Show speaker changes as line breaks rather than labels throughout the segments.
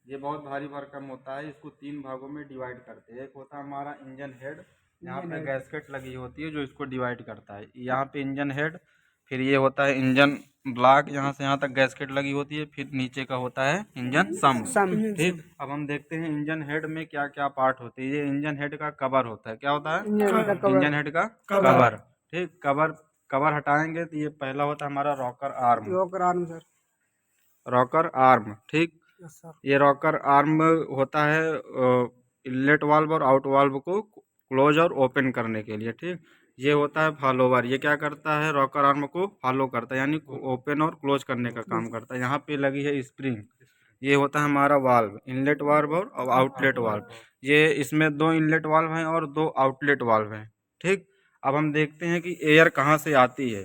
ये बहुत भारी भरकम होता है। इसको 3 भागों में डिवाइड करते हैं। एक होता है हमारा इंजन हेड, यहाँ पे गैस्केट लगी होती है जो इसको डिवाइड करता है। यहाँ पे इंजन हेड, फिर ये होता है इंजन ब्लॉक, यहाँ से यहाँ तक गैस्केट लगी होती है, फिर नीचे का होता है इंजन सम। ठीक, अब हम देखते हैं इंजन हेड में क्या क्या पार्ट होते हैं। ये इंजन हेड का कवर होता है। क्या होता है? इंजन हेड का कवर। ठीक, कवर कवर हटाएंगे तो ये पहला होता है हमारा rocker arm.
Sir.
Rocker arm, ठीक। ये रॉकर आर्म होता है इनलेट वाल्व और आउट वाल्व को क्लोज और ओपन करने के लिए। ठीक, ये होता है फॉलोवर। ये क्या करता है? रॉकर आर्म को फॉलो करता है, यानी ओपन और क्लोज करने का काम करता है। यहाँ पे लगी है स्प्रिंग। ये होता है हमारा वाल्व, इनलेट वाल्व और आउटलेट वाल्व। ये इसमें 2 इनलेट वाल्व हैं और 2 आउटलेट वाल्व हैं। ठीक, अब हम देखते हैं कि एयर कहाँ से आती है।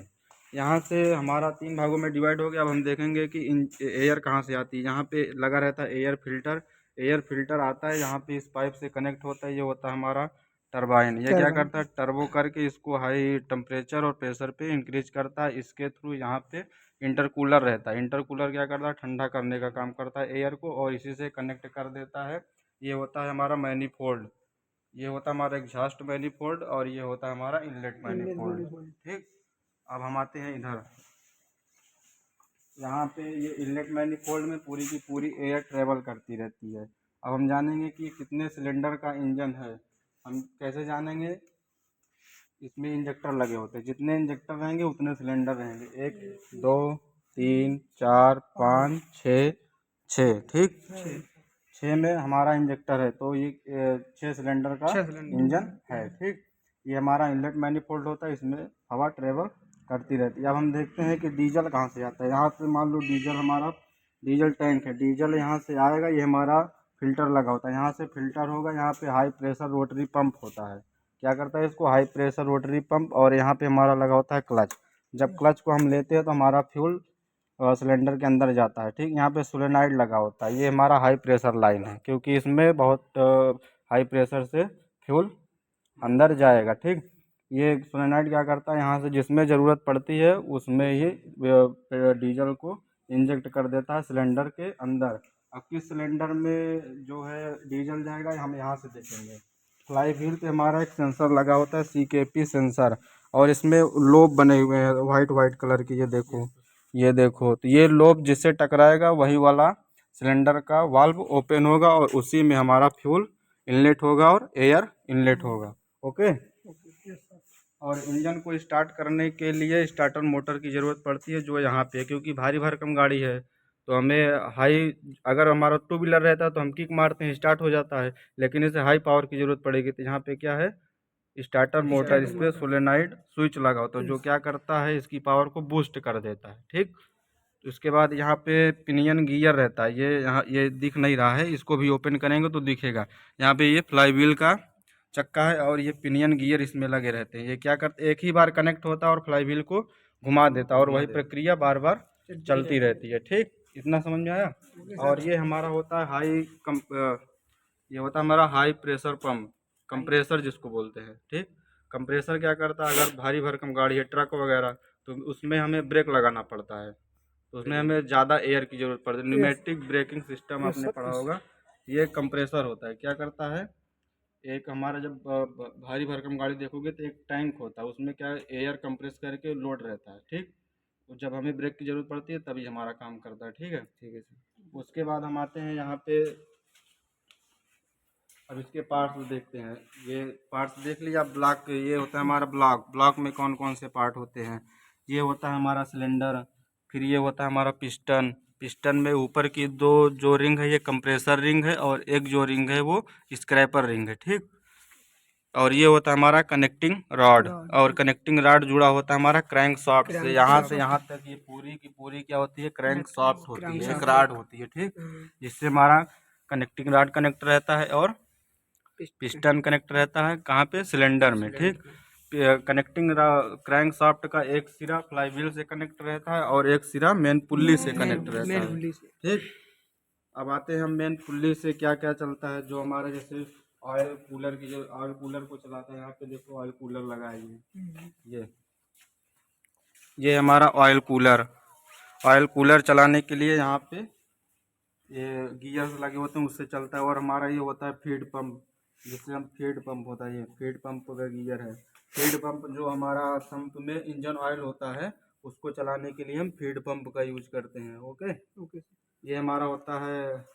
यहाँ से हमारा 3 भागों में डिवाइड हो गया। अब हम देखेंगे कि एयर कहाँ से आती है। यहाँ पे लगा रहता है एयर फिल्टर। एयर फिल्टर आता है यहाँ पे, इस पाइप से कनेक्ट होता है। ये होता है हमारा टरबाइन। ये क्या करता है? टर्बो करके इसको हाई टेम्परेचर और प्रेशर पे इंक्रीज करता है। इसके थ्रू यहाँ पे इंटरकूलर रहता है। इंटरकूलर क्या करता है? ठंडा करने का काम करता है एयर को, और इसी से कनेक्ट कर देता है। ये होता है हमारा मैनीफोल्ड। ये होता है हमारा एग्जॉस्ट मैनीफोल्ड, और ये होता है हमारा इनलेट मैनीफोल्ड। ठीक, अब हम आते हैं इधर। यहाँ पे ये इनलेट मैनीफोल्ड में पूरी की पूरी एयर ट्रेवल करती रहती है। अब हम जानेंगे कि कितने सिलेंडर का इंजन है। हम कैसे जानेंगे? इसमें इंजेक्टर लगे होते हैं। जितने इंजेक्टर रहेंगे उतने सिलेंडर रहेंगे। 1 2 3 4 5 6 6। ठीक, 6 में हमारा इंजेक्टर है, तो ये 6 सिलेंडर का इंजन है। ठीक, ये हमारा इनलेट मैनीफोल्ड होता है, इसमें हवा ट्रेवल करती रहती है। अब हम देखते हैं कि डीजल कहाँ से आता है। यहाँ से मान लो डीजल हमारा डीजल टैंक है। डीजल यहाँ से आएगा, ये हमारा फिल्टर लगा होता है। यहाँ से फिल्टर होगा, यहाँ पे हाई प्रेशर रोटरी पंप होता है। क्या करता है इसको? High pressure rotary pump. और यहाँ पे हमारा लगा होता है क्लच। जब क्लच को हम लेते हैं तो हमारा फ्यूल सिलेंडर के अंदर जाता है। ठीक, यहाँ पे सोलेनाइड लगा होता है। ये हमारा हाई प्रेशर लाइन है, क्योंकि इसमें बहुत हाई प्रेशर से फ्यूल अंदर जाएगा। ठीक, ये सोलेनाइड क्या करता है? यहाँ से जिसमें ज़रूरत पड़ती है उसमें ये डीजल को इंजेक्ट कर देता है सिलेंडर के अंदर। अब किस सिलेंडर में जो है डीजल जाएगा हम यहाँ से देखेंगे। फ्लाई व्हील पे हमारा एक सेंसर लगा होता है, CKP सेंसर, और इसमें लोब बने हुए हैं वाइट वाइट कलर की। ये देखो, ये देखो, तो ये लोब जिससे टकराएगा वही वाला सिलेंडर का वाल्व ओपन होगा, और उसी में हमारा फ्यूल इनलेट होगा और एयर इनलेट होगा। ओके। और इंजन को स्टार्ट करने के लिए स्टार्टर मोटर की ज़रूरत पड़ती है, जो यहाँ पे है। क्योंकि भारी भरकम गाड़ी है तो हमें हाई, अगर हमारा 2 व्हीलर रहता है तो हम किक मारते हैं, स्टार्ट हो जाता है। लेकिन इसे हाई पावर की ज़रूरत पड़ेगी, तो यहाँ पे क्या है? Starter motor. इस पर सोलेनाइड स्विच लगा होता है, जो क्या करता है? इसकी पावर को बूस्ट कर देता है। ठीक, उसके बाद यहाँ पे पिनियन गियर रहता है। ये यहाँ ये दिख नहीं रहा है, इसको भी ओपन करेंगे तो दिखेगा। यहाँ पे ये फ्लाई व्हील का चक्का है, और ये पिनियन गियर इसमें लगे रहते हैं। ये क्या करते? एक ही बार कनेक्ट होता है और फ्लाई व्हील को घुमा देता है, और वही प्रक्रिया बार बार चलती रहती है। ठीक, इतना समझ में आया? और ये हमारा होता है ये होता है हमारा हाई प्रेशर पंप, कंप्रेसर जिसको बोलते हैं। ठीक, कंप्रेसर क्या करता है? अगर भारी भरकम गाड़ी है, ट्रक वगैरह, तो उसमें हमें ब्रेक लगाना पड़ता है, तो उसमें हमें ज़्यादा एयर की ज़रूरत पड़ती है। न्यूमेटिक ब्रेकिंग सिस्टम आपने पढ़ा होगा। ये कंप्रेसर होता है। क्या करता है? एक हमारा जब भारी भरकम गाड़ी देखोगे तो एक टैंक होता है, उसमें क्या एयर कंप्रेस करके लोड रहता है। ठीक, तो जब हमें ब्रेक की ज़रूरत पड़ती है तभी हमारा काम करता है। ठीक है, ठीक है सर। उसके बाद हम आते हैं यहाँ पे। अब इसके पार्ट्स देखते हैं। ये पार्ट्स देख लिया। ब्लॉक, ये होता है हमारा ब्लॉक। ब्लॉक में कौन कौन से पार्ट होते हैं? ये होता है हमारा सिलेंडर। फिर ये होता है हमारा पिस्टन। पिस्टन में ऊपर की 2 जो रिंग है ये कंप्रेसर रिंग है, और एक जो रिंग है वो स्क्रैपर रिंग है। ठीक, और ये होता है हमारा कनेक्टिंग रॉड, और कनेक्टिंग रॉड जुड़ा होता है हमारा क्रैंक सॉफ्ट से यहाँ तक। ये पूरी की पूरी क्या होती है? क्रैंक सॉफ्ट होती है, एक रॉड होती है। ठीक, जिससे हमारा कनेक्टिंग रॉड कनेक्ट रहता है, और पिस्टन कनेक्ट रहता है कहाँ पे? सिलेंडर में। ठीक, कनेक्टिंग क्रैंक शाफ्ट का एक सिरा फ्लाई व्हील से कनेक्ट रहता है, और एक सिरा मेन पुल्ली से कनेक्ट रहता है। ठीक, अब आते हैं हम मेन पुल्ली से क्या क्या चलता है। जो हमारा जैसे ऑयल कूलर की, जो ऑयल कूलर को चलाता है, यहाँ पे देखो ऑयल कूलर लगा है। ये हमारा ऑयल कूलर। ऑयल कूलर चलाने के लिए यहाँ पे ये गियर्स लगे होते हैं उससे चलता है। और हमारा ये होता है फीड पंप, जिससे हम फीड पंप होता है, ये फीड पंप का गियर है। फीड पंप जो हमारा पंप में इंजन ऑयल होता है उसको चलाने के लिए हम फीड पंप का यूज करते हैं। Okay,
okay.
ये हमारा होता है